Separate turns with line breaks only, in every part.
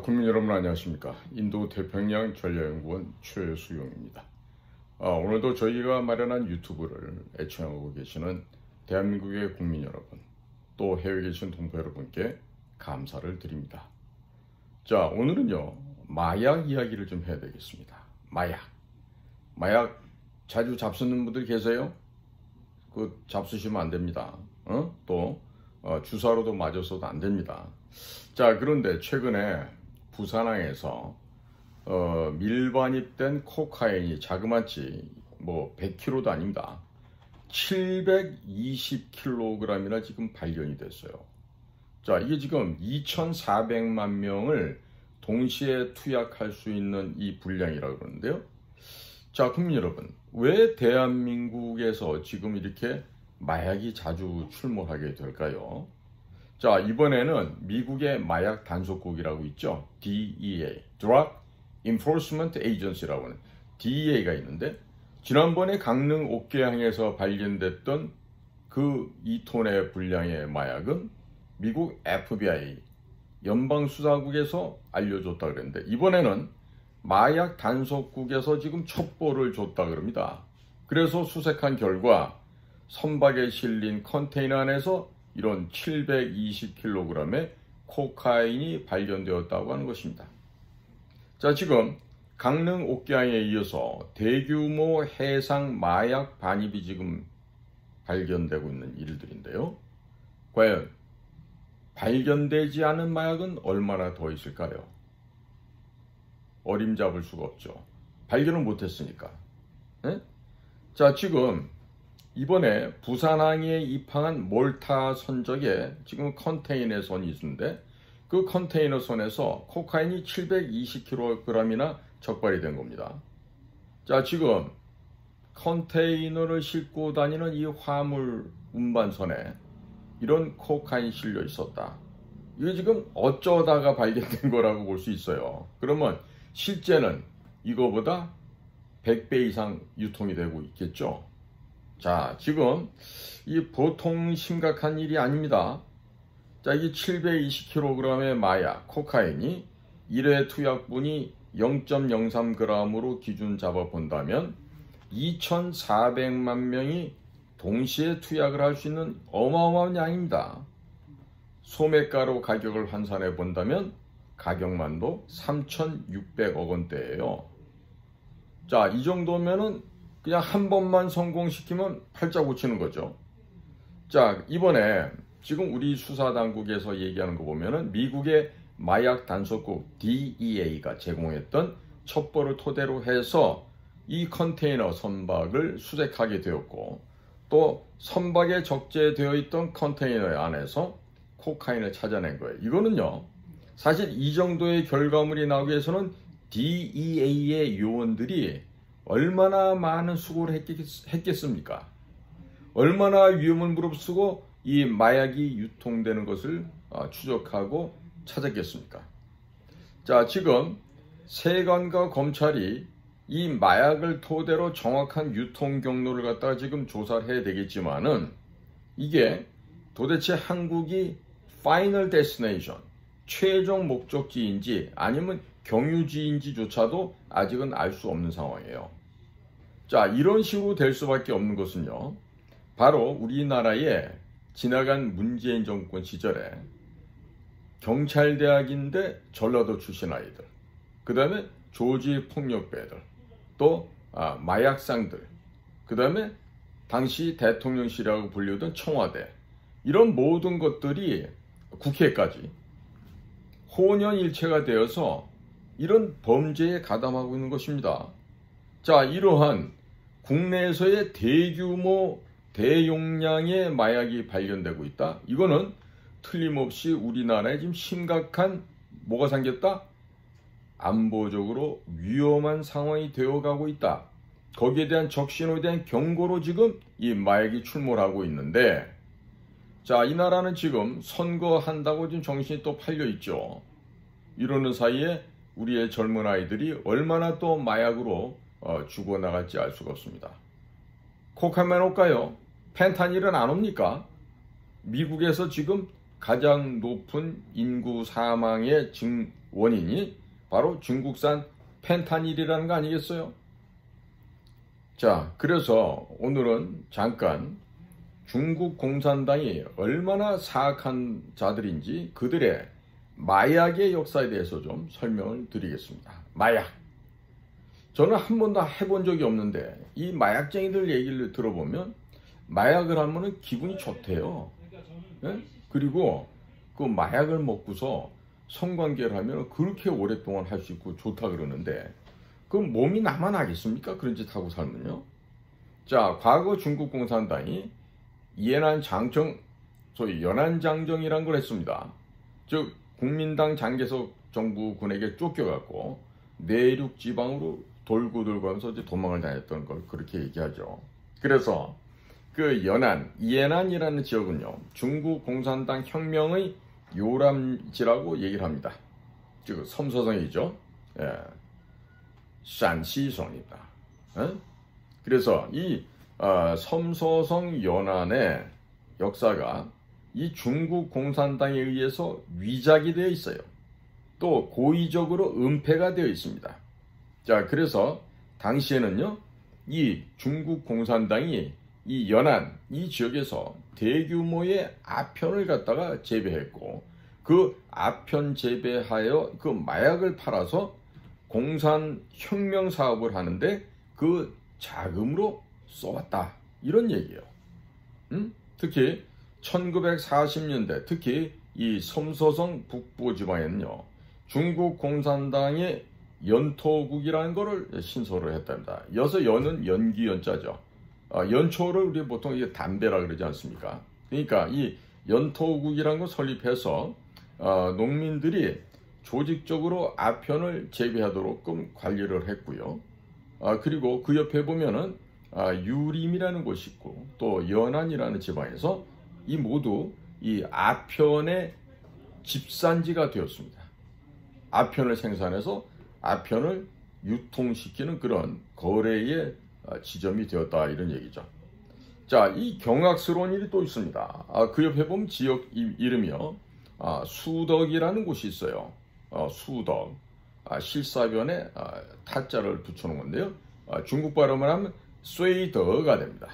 국민 여러분 안녕하십니까. 인도태평양 전략연구원 최수용입니다. 오늘도 저희가 마련한 유튜브를 애청하고 계시는 대한민국의 국민 여러분, 또 해외에 계신 동포 여러분께 감사를 드립니다. 자, 오늘은요, 마약 이야기를 좀 해야 되겠습니다. 마약 자주 잡수는 분들 계세요? 잡수시면 안 됩니다. 또 주사로도 맞아서도 안 됩니다. 자, 그런데 최근에 부산항에서 밀반입된 코카인이 자그마치 100kg도 아닙니다. 720kg이나 지금 발견이 됐어요. 자, 이게 지금 2,400만 명을 동시에 투약할 수 있는 이 분량이라고 그러는데요. 자, 국민 여러분, 왜 대한민국에서 지금 이렇게 마약이 자주 출몰하게 될까요? 자, 이번에는 미국의 마약 단속국이라고 있죠. DEA, Drug Enforcement Agency라고 하는 DEA가 있는데, 지난번에 강릉 옥계항에서 발견됐던 그 2톤의 분량의 마약은 미국 FBI, 연방수사국에서 알려줬다 그랬는데, 이번에는 마약 단속국에서 지금 첩보를 줬다 그럽니다. 그래서 수색한 결과 선박에 실린 컨테이너 안에서 이런 720kg의 코카인이 발견되었다고 하는 것입니다. 자, 지금 강릉 옥계항에 이어서 대규모 해상 마약 반입이 지금 발견되고 있는 일들인데요. 과연 발견되지 않은 마약은 얼마나 더 있을까요? 어림잡을 수가 없죠. 발견을 못했으니까. 네? 자, 지금 이번에 부산항에 입항한 몰타 선적에 지금 컨테이너 선이 있는데, 그 컨테이너 선에서 코카인이 720kg이나 적발이 된 겁니다. 자, 지금 컨테이너를 싣고 다니는 이 화물 운반선에 이런 코카인이 실려 있었다. 이게 지금 어쩌다가 발견된 거라고 볼 수 있어요. 그러면 실제는 이거보다 100배 이상 유통이 되고 있겠죠. 자, 지금 이 보통 심각한 일이 아닙니다. 자, 이 720kg의 마약, 코카인이 1회 투약분이 0.03g으로 기준 잡아 본다면 2,400만 명이 동시에 투약을 할 수 있는 어마어마한 양입니다. 소매가로 가격을 환산해 본다면 가격만도 3,600억 원대예요. 자, 이 정도면은 그냥 한 번만 성공시키면 팔자 고치는 거죠. 자, 이번에 지금 우리 수사당국에서 얘기하는 거 보면은 미국의 마약 단속국 DEA가 제공했던 첩보를 토대로 해서 이 컨테이너 선박을 수색하게 되었고, 또 선박에 적재되어 있던 컨테이너 안에서 코카인을 찾아낸 거예요. 이거는요, 사실 이 정도의 결과물이 나오기 위해서는 DEA의 요원들이 얼마나 많은 수고를 했겠습니까? 얼마나 위험을 무릅쓰고 이 마약이 유통되는 것을 추적하고 찾았겠습니까? 자, 지금 세관과 검찰이 이 마약을 토대로 정확한 유통 경로를 갖다가 지금 조사를 해야 되겠지만은, 이게 도대체 한국이 파이널 데스티네이션, 최종 목적지인지 아니면 경유지인지조차도 아직은 알 수 없는 상황이에요. 자, 이런 식으로 될 수밖에 없는 것은요, 바로 우리나라의 지나간 문재인 정권 시절에 경찰대학인데 전라도 출신 아이들, 그 다음에 조지 폭력배들, 또 마약상들, 그 다음에 당시 대통령실이라고 불리던 청와대, 이런 모든 것들이 국회까지 혼연일체가 되어서 이런 범죄에 가담하고 있는 것입니다. 자, 이러한 국내에서의 대규모 대용량의 마약이 발견되고 있다. 이거는 틀림없이 우리나라에 지금 심각한 뭐가 생겼다? 안보적으로 위험한 상황이 되어가고 있다. 거기에 대한 적신호에 대한 경고로 지금 이 마약이 출몰하고 있는데, 자, 이 나라는 지금 선거한다고 지금 정신이 또 팔려 있죠. 이러는 사이에 우리의 젊은 아이들이 얼마나 또 마약으로 죽어나갈지 알 수가 없습니다. 코카인만 올까요? 펜타닐은 안 옵니까? 미국에서 지금 가장 높은 인구 사망의 원인이 바로 중국산 펜타닐이라는 거 아니겠어요? 자, 그래서 오늘은 잠깐 중국 공산당이 얼마나 사악한 자들인지 그들의 마약의 역사에 대해서 좀 설명을 드리겠습니다. 마약. 저는 한 번도 해본 적이 없는데 이 마약쟁이들 얘기를 들어보면 마약을 하면 기분이 좋대요. 예? 그리고 그 마약을 먹고서 성관계를 하면 그렇게 오랫동안 할 수 있고 좋다 그러는데 그 몸이 나만 하겠습니까? 그런 짓 하고 살면요. 자, 과거 중국 공산당이 연안장정, 소위 연안장정이란 걸 했습니다. 즉 국민당 장개석 정부군에게 쫓겨갖고 내륙 지방으로 돌고 하면서 이제 도망을 다녔던 걸 그렇게 얘기하죠. 그래서 그 연안이라는 지역은요, 중국 공산당 혁명의 요람지라고 얘기를 합니다. 즉 섬서성이죠. 예. 陕西省입니다. 예? 그래서 이 섬서성 연안의 역사가 이 중국 공산당에 의해서 위작이 되어 있어요. 또 고의적으로 은폐가 되어 있습니다. 자, 그래서 당시에는요, 이 중국 공산당이 이 연안, 이 지역에서 대규모의 아편을 갖다가 재배했고, 그 아편 재배하여 그 마약을 팔아서 공산혁명 사업을 하는데 그 자금으로 써왔다. 이런 얘기예요. 특히 1940년대, 특히 이 섬서성 북부 지방에는요, 중국 공산당의 연토국이라는 것을 신설을 했답니다. 여기서 연은 연기 연자죠. 연초를 우리 보통 이게 담배라 그러지 않습니까? 그러니까 이 연토국이라는 걸 설립해서 농민들이 조직적으로 아편을 재배하도록 관리를 했고요. 그리고 그 옆에 보면은 유림이라는 곳이 있고 또 연안이라는 지방에서 이 모두 이 아편의 집산지가 되었습니다. 아편을 생산해서 아편을 유통시키는 그런 거래의 지점이 되었다, 이런 얘기죠. 자, 이 경악스러운 일이 또 있습니다. 그 옆에 보면 지역 이름이요, 수덕이라는 곳이 있어요. 수덕, 실사변에 타자를 붙여놓은 건데요. 중국 발음을 하면 쇠이더가 됩니다.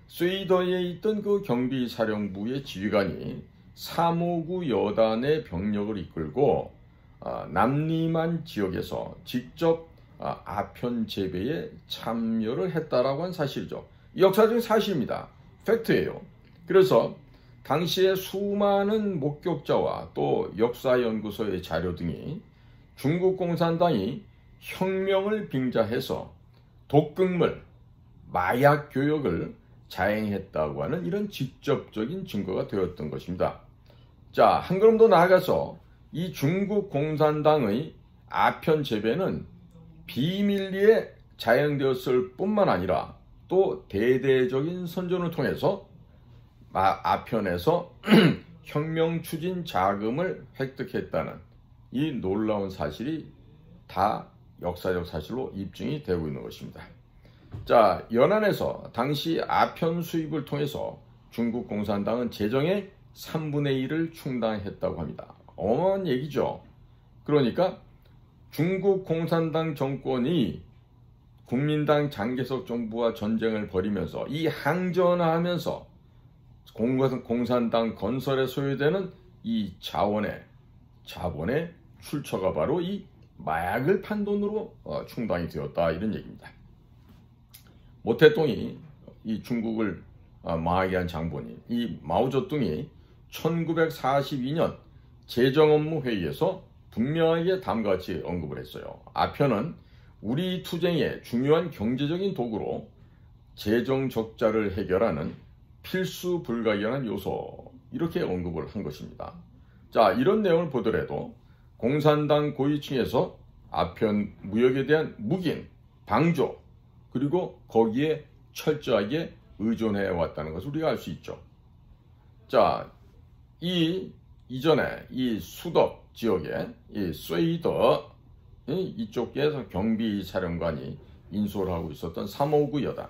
쇠이더에 있던 그 경비사령부의 지휘관이 359 여단의 병력을 이끌고 남리만 지역에서 직접 아편 재배에 참여를 했다라고 한 사실이죠. 역사적인 사실입니다. 팩트예요. 그래서 당시에 수많은 목격자와 또 역사연구소의 자료 등이 중국 공산당이 혁명을 빙자해서 독극물, 마약 교역을 자행했다고 하는 이런 직접적인 증거가 되었던 것입니다. 자, 한 걸음 더 나아가서 이 중국 공산당의 아편 재배는 비밀리에 자행되었을 뿐만 아니라 또 대대적인 선전을 통해서 아편에서 혁명 추진 자금을 획득했다는 이 놀라운 사실이 다 역사적 사실로 입증이 되고 있는 것입니다. 자, 연안에서 당시 아편 수입을 통해서 중국 공산당은 재정의 3분의 1을 충당했다고 합니다. 어마어마한 얘기죠. 그러니까 중국 공산당 정권이 국민당 장개석 정부와 전쟁을 벌이면서 이 항전하면서 공산당 건설에 소요되는 이 자본의 출처가 바로 이 마약을 판 돈으로 충당이 되었다, 이런 얘기입니다. 모태똥이 이 중국을 망하게 한 장본인 이 마오쩌둥이 1942년 재정업무회의에서 분명하게 다음과 같이 언급을 했어요. 아편은 우리 투쟁의 중요한 경제적인 도구로 재정 적자를 해결하는 필수 불가결한 요소, 이렇게 언급을 한 것입니다. 자, 이런 내용을 보더라도 공산당 고위층에서 아편 무역에 대한 묵인, 방조, 그리고 거기에 철저하게 의존해 왔다는 것을 우리가 알 수 있죠. 자, 이전에 이 수덕 지역에 이 쇠이더 이쪽에서 경비사령관이 인솔을 하고 있었던 359 여단,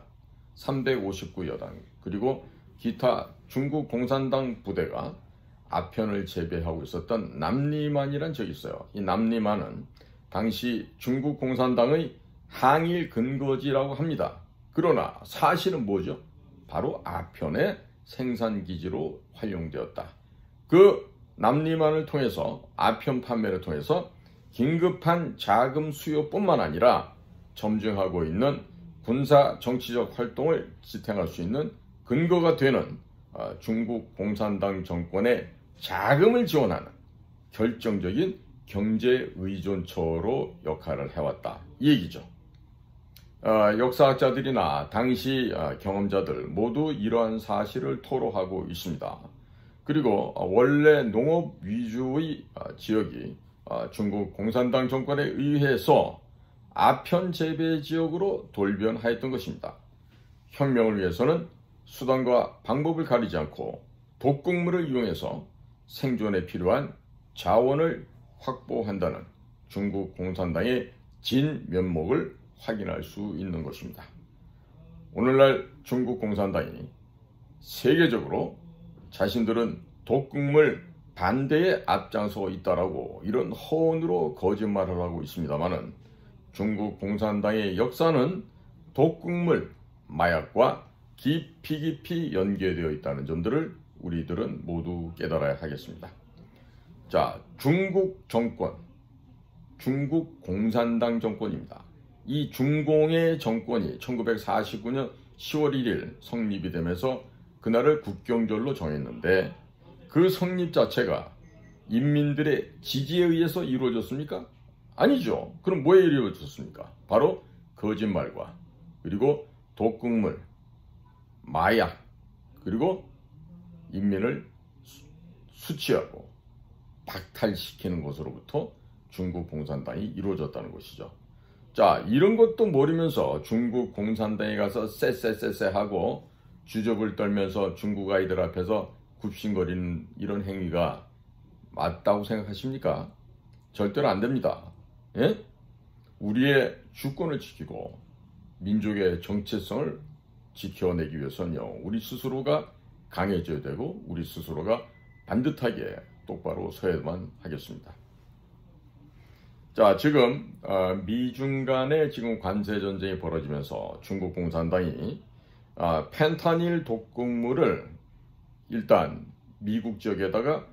359 여단, 그리고 기타 중국 공산당 부대가 아편을 재배하고 있었던 남리만이란 적이 있어요. 이 남리만은 당시 중국 공산당의 항일 근거지라고 합니다. 그러나 사실은 뭐죠? 바로 아편의 생산기지로 활용되었다. 그 남리만을 통해서 아편 판매를 통해서 긴급한 자금 수요뿐만 아니라 점증하고 있는 군사 정치적 활동을 지탱할 수 있는 근거가 되는 중국 공산당 정권의 자금을 지원하는 결정적인 경제 의존처로 역할을 해왔다. 이 얘기죠. 역사학자들이나 당시 경험자들 모두 이러한 사실을 토로하고 있습니다. 그리고 원래 농업 위주의 지역이 중국 공산당 정권에 의해서 아편 재배 지역으로 돌변하였던 것입니다. 혁명을 위해서는 수단과 방법을 가리지 않고 독극물을 이용해서 생존에 필요한 자원을 확보한다는 중국 공산당의 진면목을 확인할 수 있는 것입니다. 오늘날 중국 공산당이 세계적으로 자신들은 독극물 반대에 앞장서 있다라고 이런 허언으로 거짓말을 하고 있습니다만은 중국 공산당의 역사는 독극물, 마약과 깊이 연계되어 있다는 점들을 우리들은 모두 깨달아야 하겠습니다. 자, 중국 정권, 중국 공산당 정권입니다. 이 중공의 정권이 1949년 10월 1일 성립이 되면서 그날을 국경절로 정했는데 그 성립 자체가 인민들의 지지에 의해서 이루어졌습니까? 아니죠. 그럼 뭐에 이루어졌습니까? 바로 거짓말과 그리고 독극물, 마약, 그리고 인민을 수치하고 박탈시키는 것으로부터 중국 공산당이 이루어졌다는 것이죠. 자, 이런 것도 모르면서 중국 공산당에 가서 쎄쎄쎄쎄 하고 주접을 떨면서 중국 아이들 앞에서 굽신거리는 이런 행위가 맞다고 생각하십니까? 절대로 안 됩니다. 예? 우리의 주권을 지키고 민족의 정체성을 지켜내기 위해서는요, 우리 스스로가 강해져야 되고 우리 스스로가 반듯하게 똑바로 서야만 하겠습니다. 자, 지금 미중 간의 지금 관세 전쟁이 벌어지면서 중국 공산당이 펜타닐 독극물을 일단 미국 지역에다가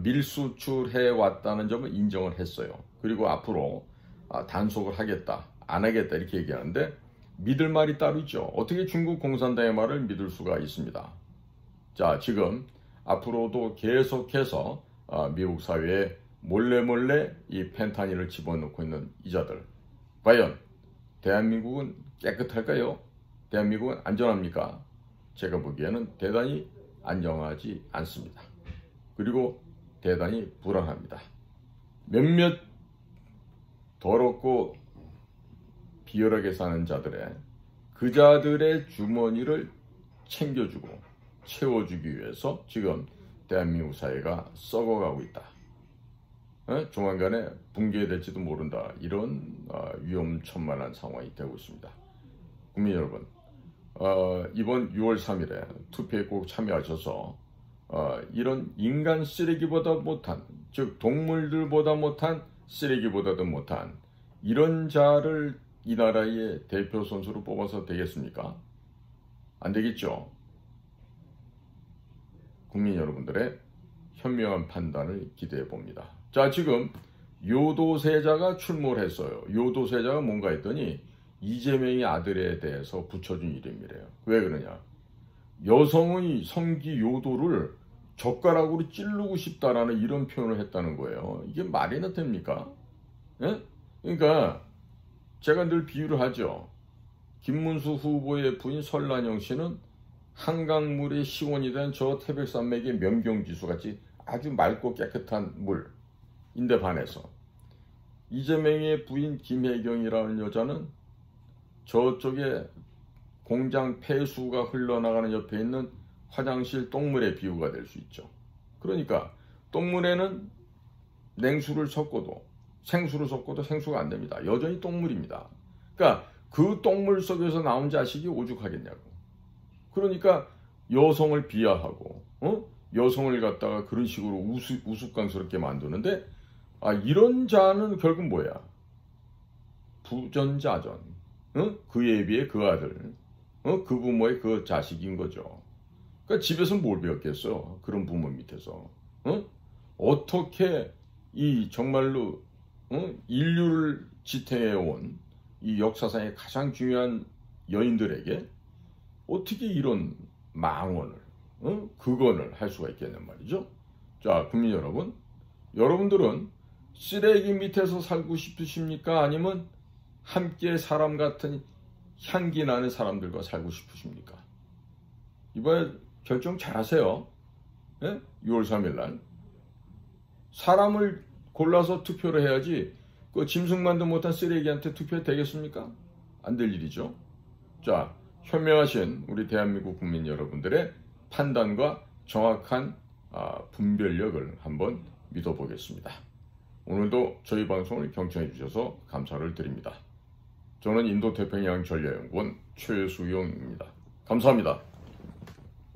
밀수출해 왔다는 점을 인정을 했어요. 그리고 앞으로 단속을 하겠다, 안 하겠다 이렇게 얘기하는데 믿을 말이 따로 있죠. 어떻게 중국 공산당의 말을 믿을 수가 있습니다. 자, 지금 앞으로도 계속해서 미국 사회에 몰래 이 펜타닐을 집어넣고 있는 이자들, 과연 대한민국은 깨끗할까요? 대한민국은 안전합니까? 제가 보기에는 대단히 안정하지 않습니다. 그리고 대단히 불안합니다. 몇몇 더럽고 비열하게 사는 자들의 그 자들의 주머니를 챙겨주고 채워주기 위해서 지금 대한민국 사회가 썩어가고 있다. 조만간에 붕괴될지도 모른다. 이런 위험천만한 상황이 되고 있습니다. 국민 여러분, 이번 6월 3일에 투표에 꼭 참여하셔서 이런 인간 쓰레기보다 못한, 즉 동물들보다 못한, 쓰레기보다도 못한 이런 자를 이 나라의 대표 선수로 뽑아서 되겠습니까? 안 되겠죠. 국민 여러분들의 현명한 판단을 기대해 봅니다. 자, 지금 요도세자가 출몰 했어요. 요도세자가 뭔가 했더니 이재명의 아들에 대해서 붙여준 이름이래요. 왜 그러냐? 여성의 성기 요도를 젓가락으로 찌르고 싶다라는 이런 표현을 했다는 거예요. 이게 말이나 됩니까? 예? 그러니까 제가 늘 비유를 하죠. 김문수 후보의 부인 설란영 씨는 한강물의 시원이 된 저 태백산맥의 명경지수 같이 아주 맑고 깨끗한 물인데 반해서 이재명의 부인 김혜경이라는 여자는 저쪽에 공장 폐수가 흘러나가는 옆에 있는 화장실 똥물의 비유가 될 수 있죠. 그러니까 똥물에는 냉수를 섞어도 생수를 섞어도 생수가 안 됩니다. 여전히 똥물입니다. 그러니까 그 똥물 속에서 나온 자식이 오죽하겠냐고. 그러니까 여성을 비하하고 여성을 갖다가 그런 식으로 우스꽝스럽게 만드는데, 이런 자는 결국 뭐야? 부전자전. 그에 비해 그 아들, 그 부모의 그 자식인 거죠. 그러니까 집에서 뭘 배웠겠어? 그런 부모 밑에서. 어떻게 이 정말로 인류를 지탱해온 이 역사상의 가장 중요한 여인들에게 어떻게 이런 망언을, 극언을 할 수가 있겠냔 말이죠. 자, 국민 여러분, 여러분들은 쓰레기 밑에서 살고 싶으십니까? 아니면 함께 사람 같은 향기 나는 사람들과 살고 싶으십니까? 이번에 결정 잘 하세요. 6월 3일 날. 사람을 골라서 투표를 해야지 그 짐승만도 못한 쓰레기한테 투표 되겠습니까? 안 될 일이죠. 자, 현명하신 우리 대한민국 국민 여러분들의 판단과 정확한 분별력을 한번 믿어보겠습니다. 오늘도 저희 방송을 경청해 주셔서 감사를 드립니다. 저는 인도태평양 전략연구원 최수용입니다. 감사합니다.